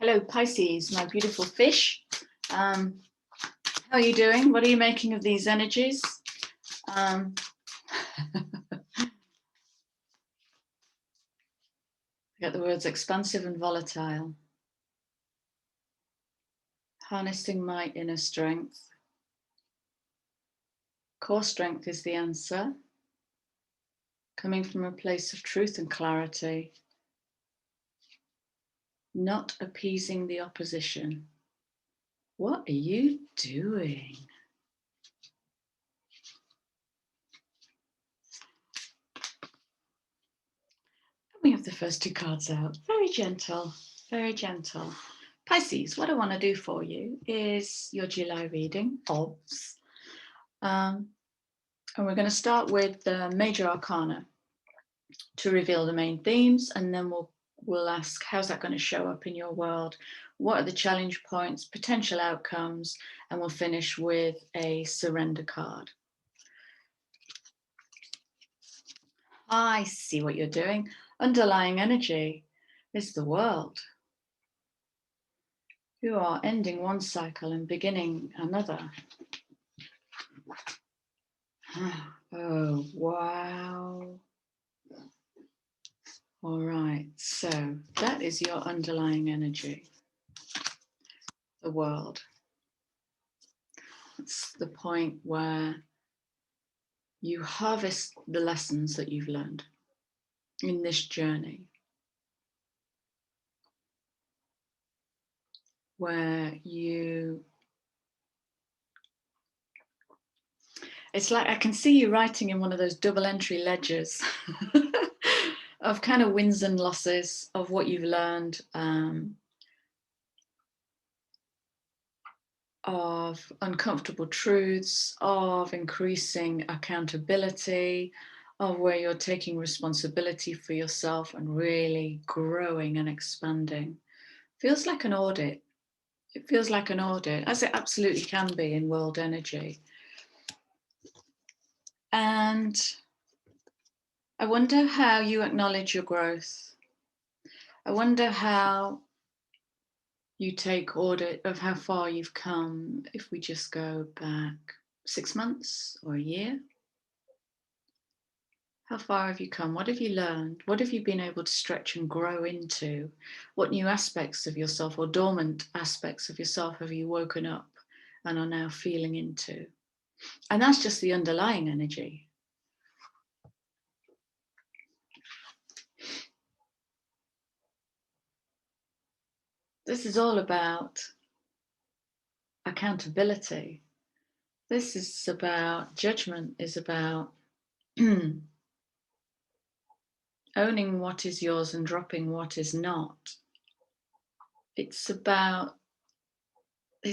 Hello, Pisces, my beautiful fish. How are you doing? What are you making of these energies? Get the words expansive and volatile. Harnessing my inner strength. Core strength is the answer. Coming from a place of truth and clarity. Not appeasing the opposition. What are you doing? We have the first two cards out. Very gentle, very gentle. Pisces, what I want to do for you is your July reading, OBS. And we're going to start with the major arcana to reveal the main themes, and then we'll ask, how's that going to show up in your world? What are the challenge points, potential outcomes? And we'll finish with a surrender card. I see what you're doing. Underlying energy is the world. You are ending one cycle and beginning another. Oh, wow. All right, so that is your underlying energy, the world. It's the point where you harvest the lessons that you've learned in this journey, where it's like I can see you writing in one of those double entry ledgers of kind of wins and losses of what you've learned, of uncomfortable truths, of increasing accountability, of where you're taking responsibility for yourself and really growing and expanding. Feels like an audit. It feels like an audit, as it absolutely can be in world energy. And I wonder how you acknowledge your growth. I wonder how you take audit of how far you've come if we just go back 6 months or a year. How far have you come? What have you learned? What have you been able to stretch and grow into? What new aspects of yourself or dormant aspects of yourself have you woken up and are now feeling into? And that's just the underlying energy. This is all about accountability. This is about judgment, is about owning what is yours and dropping what is not. It's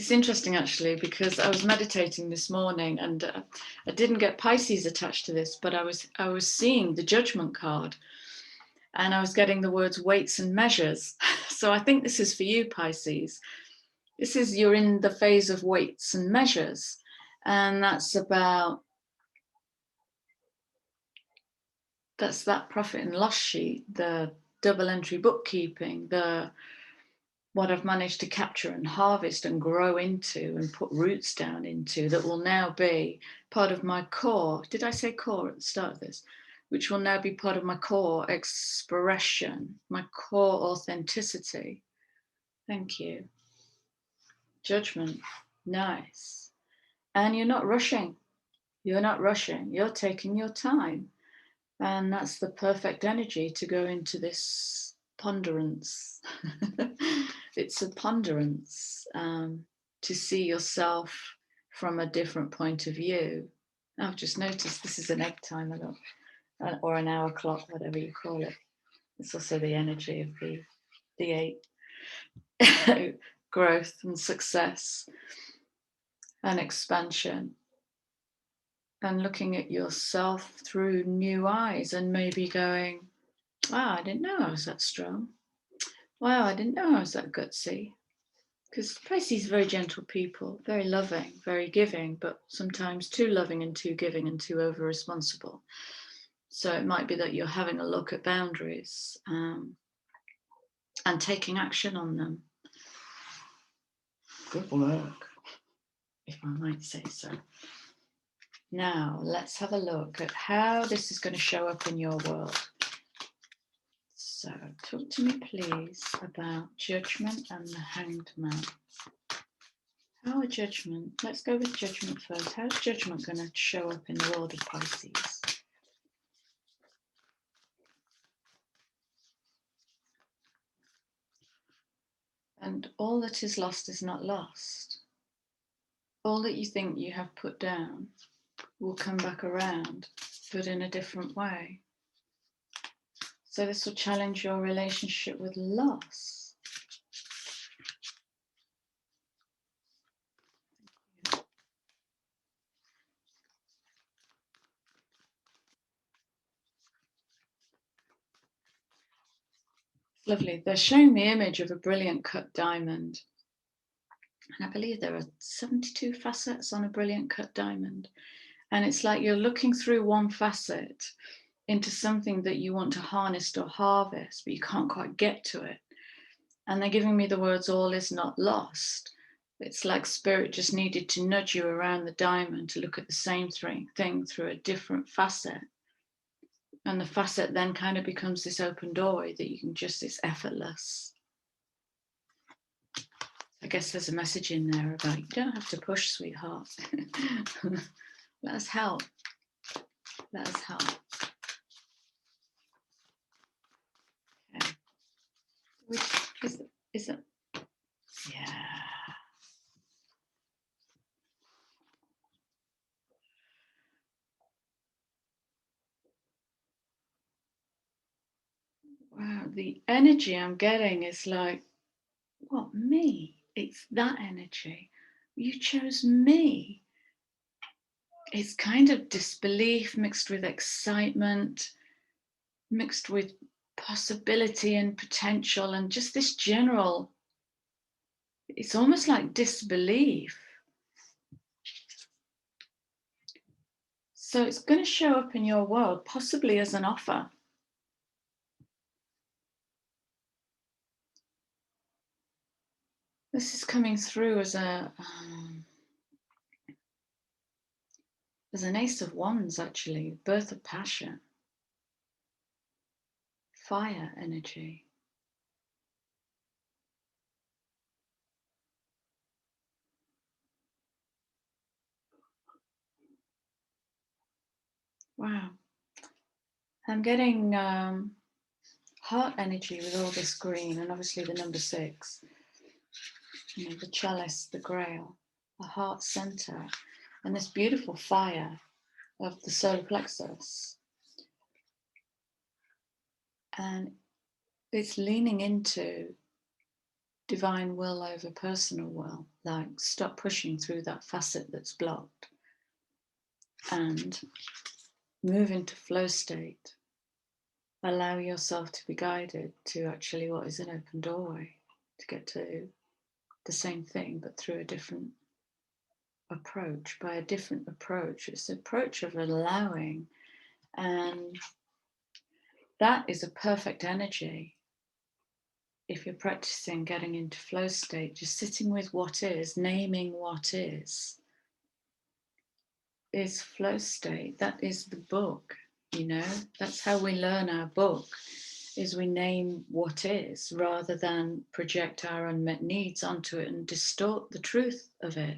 interesting actually, because I was meditating this morning and I didn't get Pisces attached to this, but I was seeing the judgment card and I was getting the words weights and measures. So I think this is for you, Pisces. This is, you're in the phase of weights and measures, and that's that profit and loss sheet, the double entry bookkeeping, what I've managed to capture and harvest and grow into and put roots down into, that will now be part of my core. Did I say core at the start of this? Which will now be part of my core expression, my core authenticity. Thank you. Judgment. Nice. And you're not rushing. You're not rushing. You're taking your time. And that's the perfect energy to go into this ponderance. It's a ponderance, to see yourself from a different point of view. I've just noticed this is an egg timer, look, or an hour clock, whatever you call it. It's also the energy of the 8. Growth and success and expansion. And looking at yourself through new eyes and maybe going, wow, I didn't know I was that strong. Wow, I didn't know I was that gutsy. Because Pisces are very gentle people, very loving, very giving, but sometimes too loving and too giving and too over-responsible. So it might be that you're having a look at boundaries and taking action on them. Good work, if I might say so. Now, let's have a look at how this is going to show up in your world. So, talk to me, please, about judgment and the Hanged Man. How are judgment? Let's go with judgment first. How's judgment going to show up in the world of Pisces? And all that is lost is not lost. All that you think you have put down will come back around, but in a different way. So this will challenge your relationship with loss. Lovely. They're showing the image of a brilliant cut diamond. And I believe there are 72 facets on a brilliant cut diamond. And it's like you're looking through one facet into something that you want to harness or harvest, but you can't quite get to it. And they're giving me the words, all is not lost. It's like spirit just needed to nudge you around the diamond to look at the same thing through a different facet. And the facet then kind of becomes this open doorway that you can just, it's effortless. I guess there's a message in there about you don't have to push, sweetheart. Let us help. Let us help. Okay. Which is it? Yeah. Wow, the energy I'm getting is like, what, me? It's that energy. You chose me. It's kind of disbelief mixed with excitement, mixed with possibility and potential, and just this general, it's almost like disbelief. So it's going to show up in your world, possibly as an offer. This is coming through as an Ace of Wands, actually, birth of passion, fire energy. Wow. I'm getting heart energy with all this green, and obviously the number 6. You know, the chalice, the grail, the heart center, and this beautiful fire of the solar plexus. And it's leaning into divine will over personal will, like stop pushing through that facet that's blocked and move into flow state. Allow yourself to be guided to actually what is an open doorway to get to the same thing, but through a different approach. By a different approach, it's the approach of allowing, and that is a perfect energy. If you're practicing getting into flow state, just sitting with what is, naming what is flow state. That is the book, you know, that's how we learn our book, is we name what is rather than project our unmet needs onto it and distort the truth of it.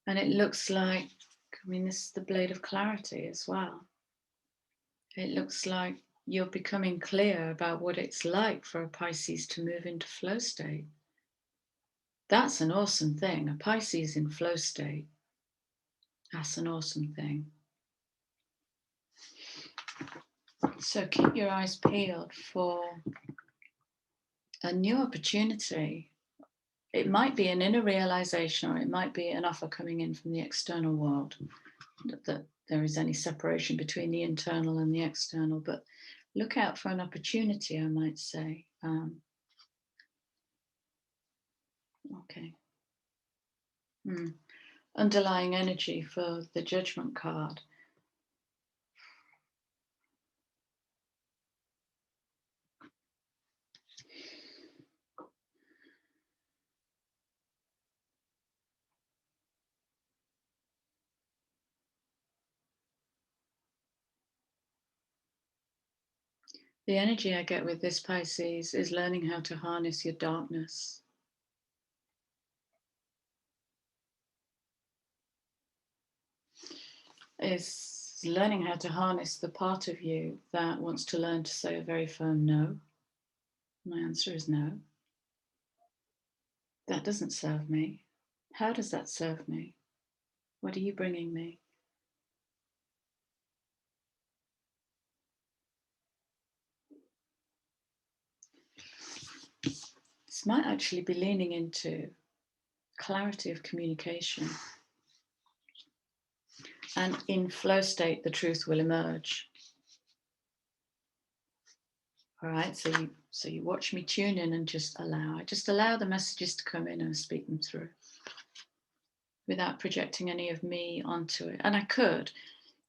And it looks like, I mean, this is the blade of clarity as well. It looks like you're becoming clear about what it's like for a Pisces to move into flow state. That's an awesome thing. A Pisces in flow state. That's an awesome thing. So keep your eyes peeled for a new opportunity. It might be an inner realization, or it might be an offer coming in from the external world, that there is any separation between the internal and the external, but look out for an opportunity, I might say. Okay. Underlying energy for the Judgment card. The energy I get with this Pisces is learning how to harness your darkness. Is learning how to harness the part of you that wants to learn to say a very firm no. My answer is no. That doesn't serve me. How does that serve me? What are you bringing me? This might actually be leaning into clarity of communication. And in flow state, the truth will emerge. All right, so you watch me tune in and just allow. I just allow the messages to come in and speak them through without projecting any of me onto it. And I could.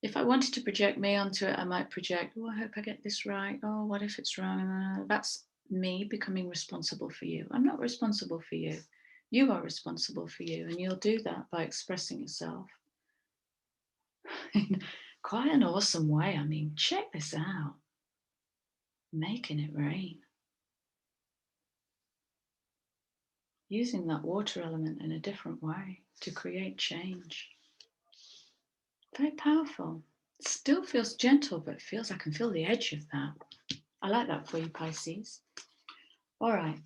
If I wanted to project me onto it, I might project, oh, I hope I get this right. Oh, what if it's wrong? That's me becoming responsible for you. I'm not responsible for you. You are responsible for you. And you'll do that by expressing yourself in quite an awesome way. I mean, check this out. Making it rain. Using that water element in a different way to create change. Very powerful. It still feels gentle, but it feels I can feel the edge of that. I like that for you, Pisces. All right,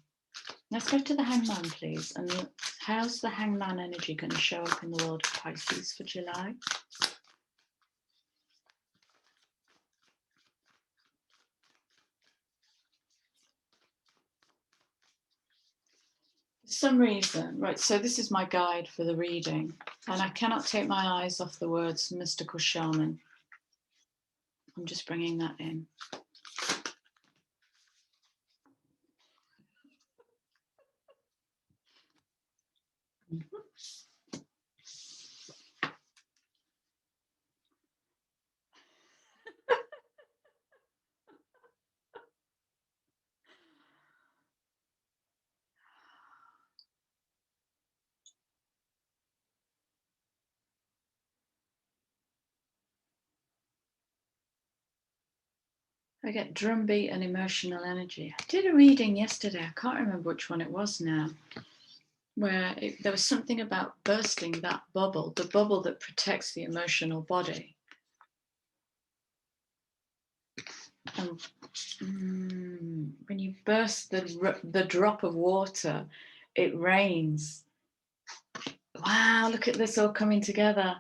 let's go to the Hangman, please. And how's the Hangman energy going to show up in the world of Pisces for July? For some reason, right, so this is my guide for the reading, and I cannot take my eyes off the words mystical shaman. I'm just bringing that in. I get drumbeat and emotional energy. I did a reading yesterday, I can't remember which one it was now, where there was something about bursting that bubble, the bubble that protects the emotional body. And when you burst the drop of water, it rains. Wow, look at this all coming together.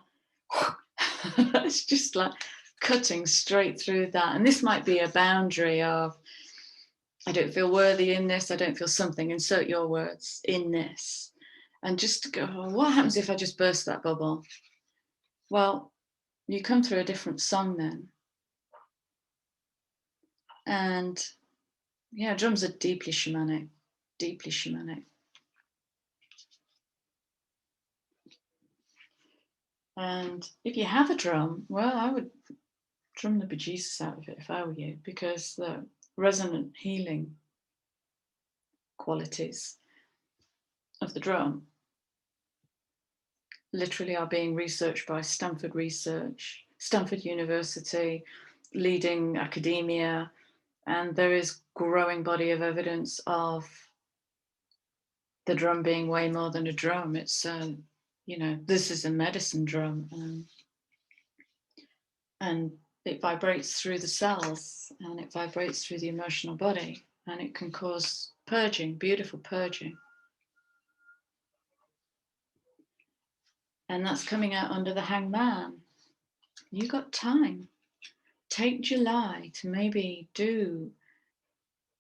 It's just like cutting straight through that. And this might be a boundary of, I don't feel worthy in this, I don't feel something, insert your words in this. And just go, well, what happens if I just burst that bubble? Well, you come through a different song then. And yeah, drums are deeply shamanic, deeply shamanic. And if you have a drum, well, I would drum the bejesus out of it if I were you, because the resonant healing qualities of the drum literally are being researched by Stanford University, leading academia, and there is growing body of evidence of the drum being way more than a drum. It's this is a medicine drum, and it vibrates through the cells and it vibrates through the emotional body, and it can cause purging, beautiful purging. And that's coming out under the Hangman. You got time. Take July to maybe do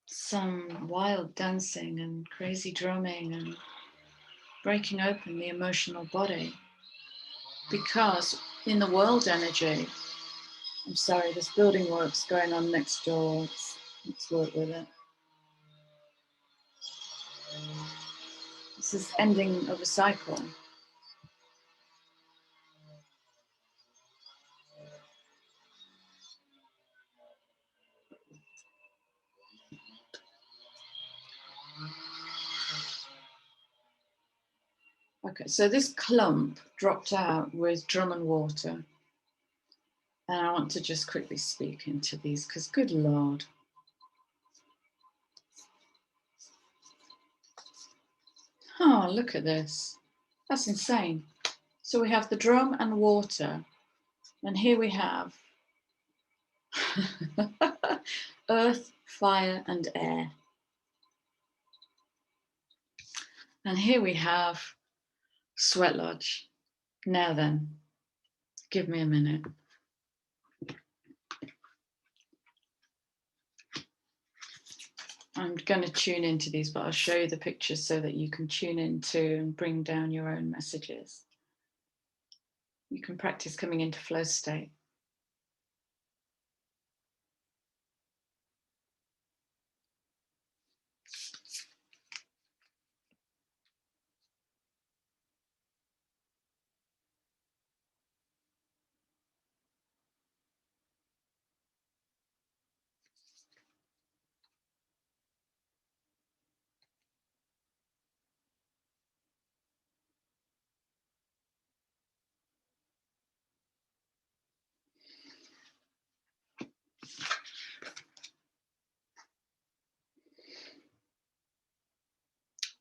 some wild dancing and crazy drumming and breaking open the emotional body. Because in the world energy, I'm sorry, there's building works going on next door. Let's work with it. This is ending of a cycle. Okay, so this clump dropped out with drum and water. And I want to just quickly speak into these because good Lord. Oh, look at this. That's insane. So we have the drum and water, and here we have earth, fire, and air. And here we have Sweat Lodge. Now then, give me a minute. I'm going to tune into these, but I'll show you the pictures so that you can tune into and bring down your own messages. You can practice coming into flow state.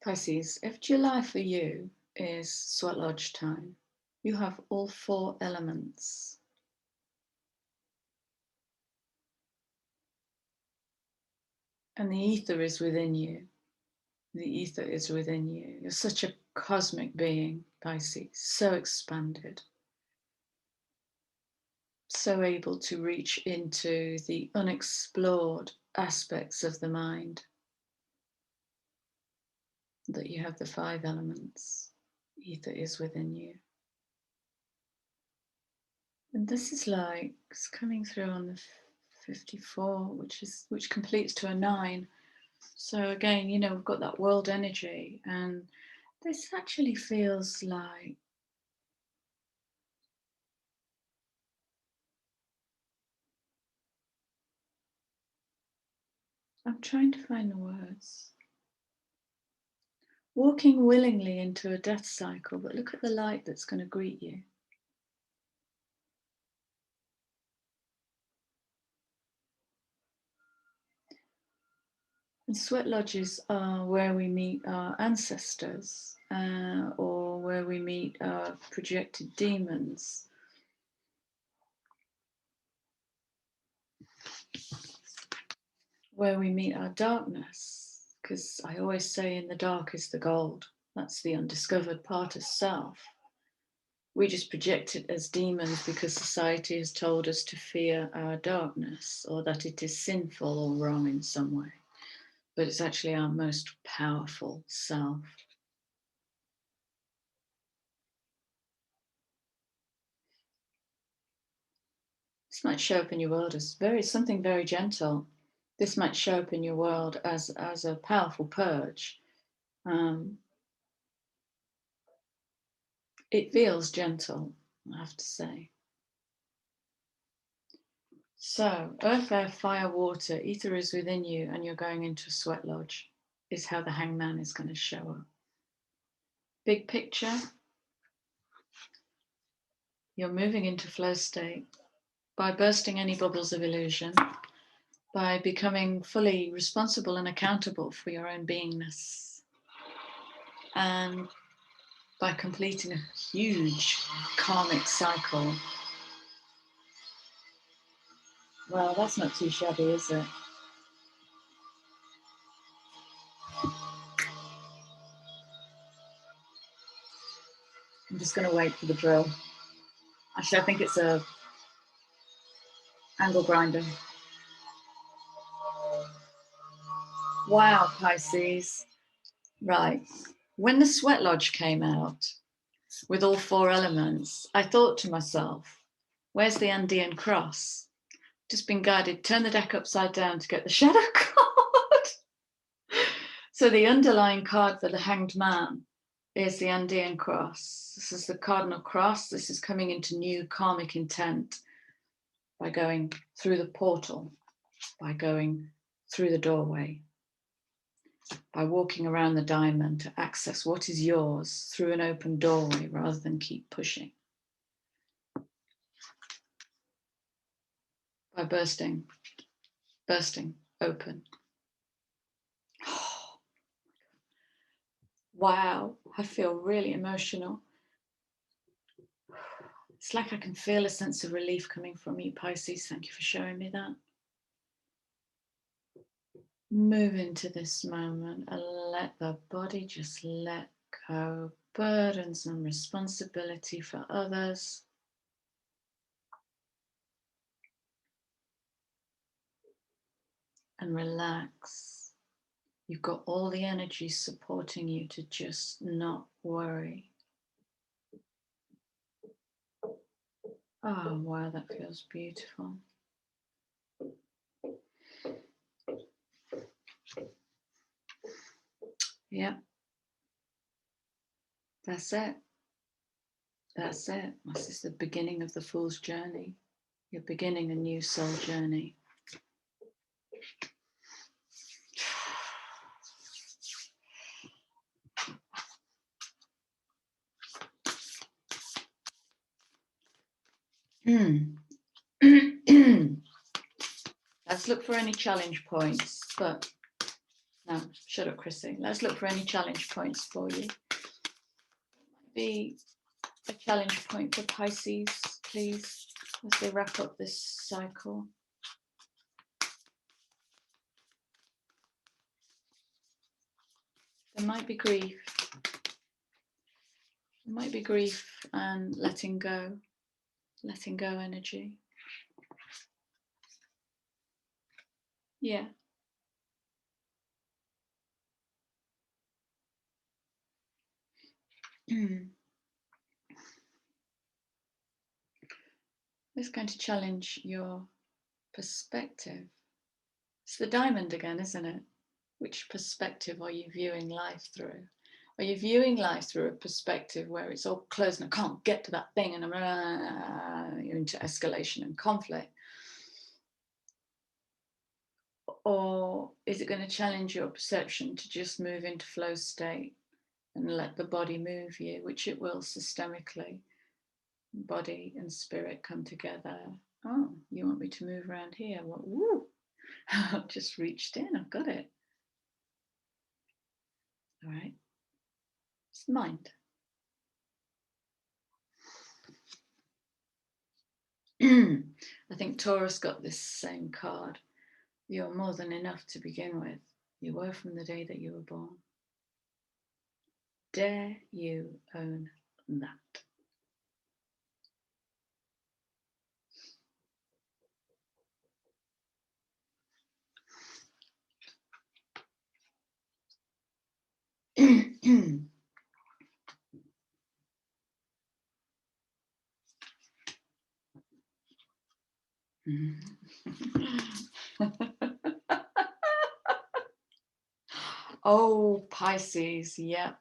Pisces, if July for you is Sweat Lodge time, you have all 4 elements. And the ether is within you. The ether is within you. You're such a cosmic being, Pisces, so expanded, so able to reach into the unexplored aspects of the mind, that you have the 5 elements. Ether is within you. And this is like, it's coming through on the 54, which completes to a 9. So again, you know, we've got that world energy, and this actually feels like I'm trying to find the words. Walking willingly into a death cycle, but look at the light that's going to greet you. And sweat lodges are where we meet our ancestors, or where we meet our projected demons. Where we meet our darkness, because I always say in the dark is the gold. That's the undiscovered part of self. We just project it as demons because society has told us to fear our darkness, or that it is sinful or wrong in some way. But it's actually our most powerful self. This might show up in your world as something very gentle. This might show up in your world as a powerful purge. It feels gentle, I have to say. So, earth, air, fire, water, ether is within you, and you're going into a sweat lodge, is how the hangman is going to show up. Big picture, you're moving into flow state by bursting any bubbles of illusion, by becoming fully responsible and accountable for your own beingness, and by completing a huge karmic cycle. Well, that's not too shabby, is it? I'm just going to wait for the drill. Actually, I think it's a angle grinder. Wow, Pisces. Right. When the Sweat Lodge came out with all 4 elements, I thought to myself, where's the Andean cross? Just been guided, turn the deck upside down to get the shadow card. So the underlying card for the Hanged Man is the Andean cross. This is the cardinal cross. This is coming into new karmic intent by going through the portal, by going through the doorway, by walking around the diamond to access what is yours through an open doorway rather than keep pushing. By bursting open. Wow, I feel really emotional. It's like I can feel a sense of relief coming from you, Pisces. Thank you for showing me that. Move into this moment and let the body just let go. Burdens and responsibility for others. And relax. You've got all the energy supporting you to just not worry. Oh, wow, that feels beautiful. Yeah, that's it. That's it. This is the beginning of the Fool's journey. You're beginning a new soul journey. Let's look for any challenge points, but no, shut up, Chrissy. Let's look for any challenge points for you. Be a challenge point for Pisces, please, as they wrap up this cycle. There might be grief. There might be grief and letting go energy. Yeah. It's going to challenge your perspective. It's the diamond again, isn't it? Which perspective are you viewing life through? Are you viewing life through a perspective where it's all closed and I can't get to that thing and you're into escalation and conflict? Or is it going to challenge your perception to just move into flow state and let the body move you, which it will systemically? Body and spirit come together. Oh, you want me to move around here? Well, woo! I've just reached in, I've got it. All right. It's mind. I think Taurus got this same card. You're more than enough to begin with. You were from the day that you were born. Dare you own that? Oh, Pisces, yeah.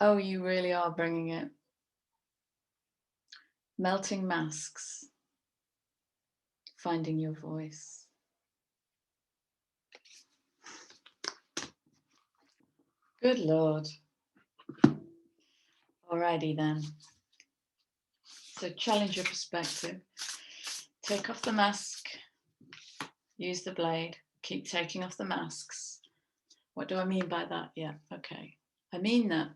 Oh, you really are bringing it. Melting masks, finding your voice. Good Lord. Alrighty then. So challenge your perspective. Take off the mask. Use the blade. Keep taking off the masks. What do I mean by that? Yeah, okay. I mean that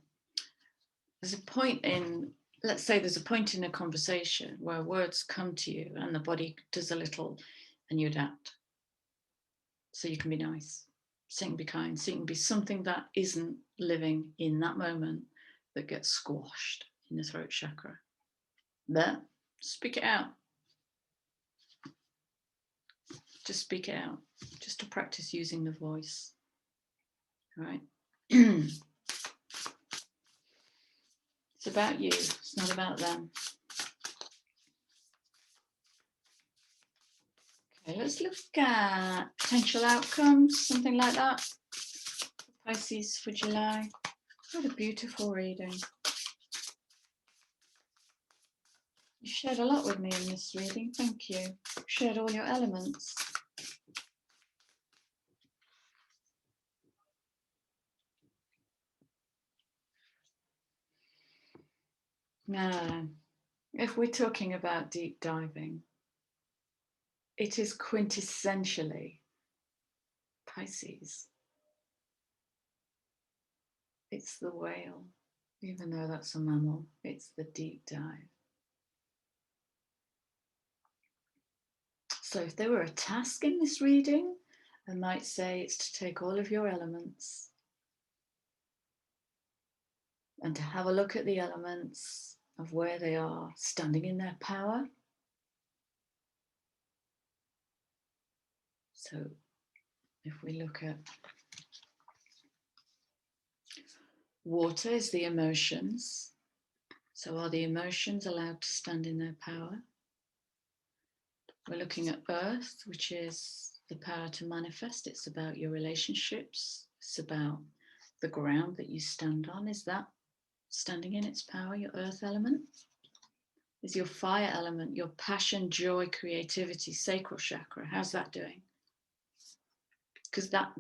there's a point in, let's say there's a point in a conversation where words come to you and the body does a little and you adapt. So you can be nice, so you can be kind, so you can be something that isn't living in that moment that gets squashed in the throat chakra. There, speak it out. Just speak it out, just to practice using the voice. All right. It's about you, it's not about them. Okay, let's look at potential outcomes, something like that. Pisces for July. What a beautiful reading. You shared a lot with me in this reading, thank you. You shared all your elements. Now, if we're talking about deep diving, it is quintessentially Pisces. It's the whale. Even though that's a mammal, it's the deep dive. So if there were a task in this reading, I might say it's to take all of your elements and to have a look at the elements of where they are standing in their power. So if we look at water is the emotions. So are the emotions allowed to stand in their power? We're looking at earth, which is the power to manifest. It's about your relationships. It's about the ground that you stand on. Is that standing in its power, your earth element? Is your fire element, your passion, joy, creativity, sacral chakra? How's that doing? Because that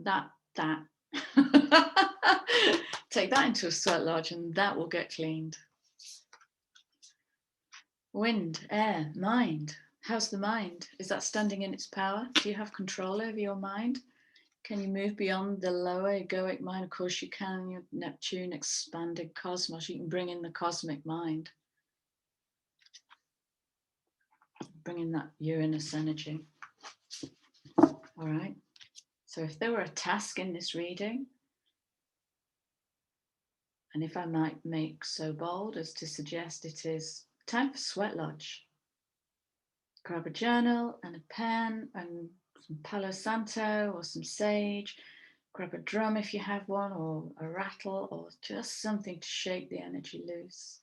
take that into a sweat lodge and that will get cleaned. Wind, air, mind. How's the mind? Is that standing in its power? Do you have control over your mind? Can you move beyond the lower egoic mind? Of course you can. Your Neptune, expanded cosmos. You can bring in the cosmic mind. Bring in that Uranus energy. All right. So if there were a task in this reading, and if I might make so bold as to suggest it is time for sweat lodge. Grab a journal and a pen and some Palo Santo or some sage. Grab a drum if you have one, or a rattle, or just something to shake the energy loose,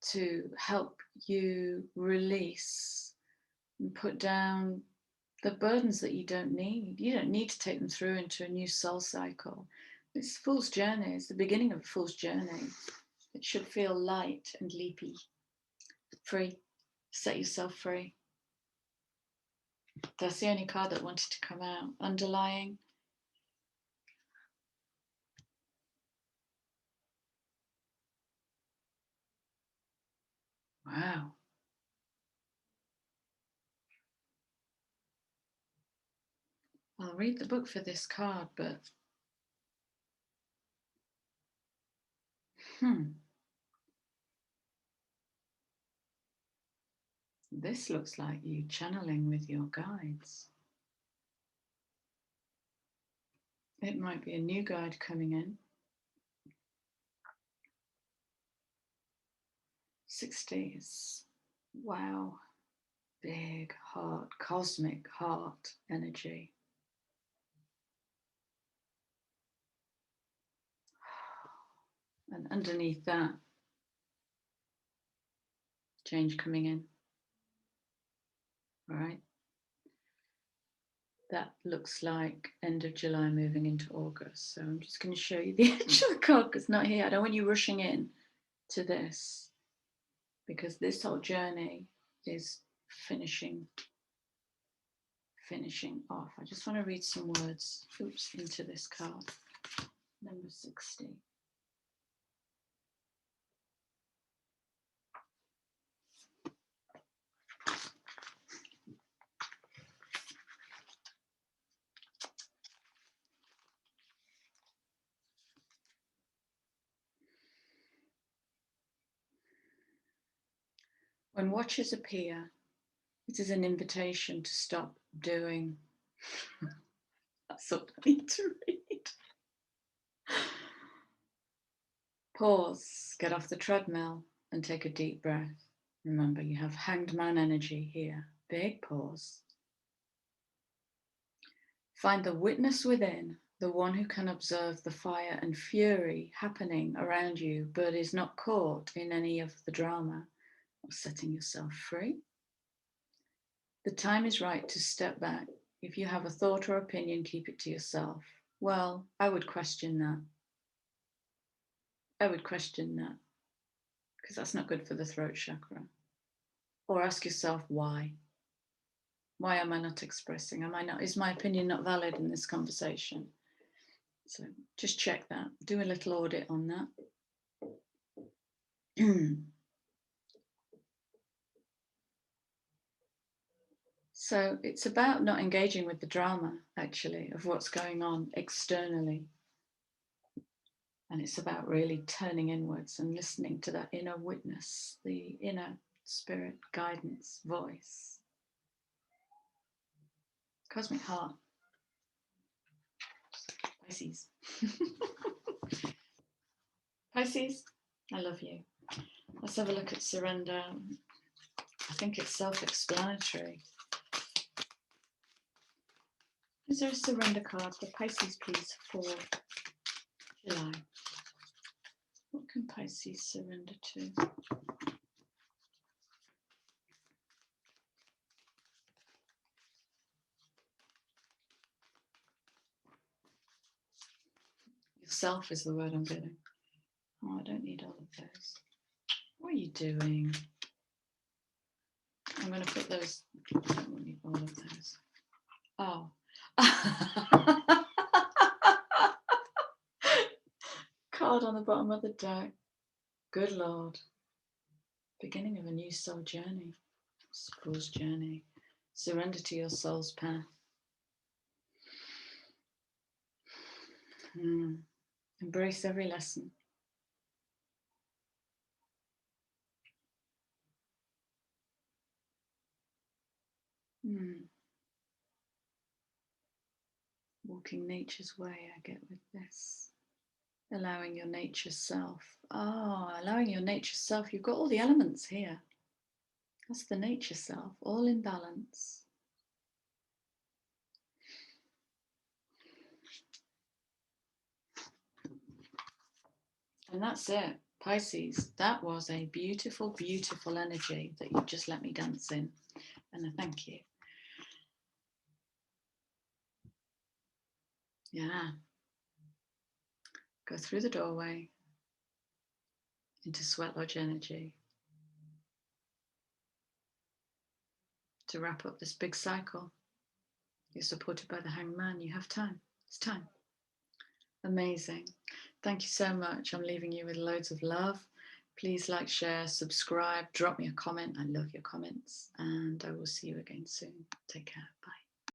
to help you release and put down the burdens that you don't need. You don't need to take them through into a new soul cycle. It's Fool's Journey. It's the beginning of a Fool's Journey. It should feel light and leapy, free. Set yourself free. That's the only card that wanted to come out. Underlying. Wow. I'll read the book for this card, but this looks like you channeling with your guides. It might be a new guide coming in. 60s. Wow. Big heart, cosmic heart energy. And underneath that, change coming in. All right. That looks like end of July moving into August. So I'm just going to show you the edge of the card because it's not here. I don't want you rushing in to this because this whole journey is finishing off. I just want to read some words, into this card. Number 60. When watchers appear, it is an invitation to stop doing. That's all I need to read. Pause, get off the treadmill and take a deep breath. Remember, you have hanged man energy here. Big pause. Find the witness within, the one who can observe the fire and fury happening around you, but is not caught in any of the drama of setting yourself free. The time is right to step back. If you have a thought or opinion, keep it to yourself. Well, I would question that. Because that's not good for the throat chakra. Or ask yourself why. Why am I not expressing? Is my opinion not valid in this conversation? So just check that. Do a little audit on that. So it's about not engaging with the drama, actually, of what's going on externally. And it's about really turning inwards and listening to that inner witness, the inner spirit guidance voice. Cosmic heart. Pisces. Pisces, I love you. Let's have a look at surrender. I think it's self-explanatory. Is there a surrender card for Pisces, please, for July? What can Pisces surrender to? Yourself is the word I'm getting. Oh, I don't need all of those. What are you doing? I'm going to put those. I don't need all of those. Oh. Card on the bottom of the deck. Good Lord. Beginning of a new soul journey. Soul's journey. Surrender to your soul's path. Embrace every lesson. Walking nature's way, I get with this. Allowing your nature self. Allowing your nature self. You've got all the elements here. That's the nature self, all in balance. And that's it, Pisces. That was a beautiful, beautiful energy that you just let me dance in. And I thank you. Yeah. Go through the doorway into Sweat Lodge energy to wrap up this big cycle. You're supported by the Hanged Man. You have time. It's time. Amazing. Thank you so much. I'm leaving you with loads of love. Please like, share, subscribe, drop me a comment. I love your comments, and I will see you again soon. Take care. Bye.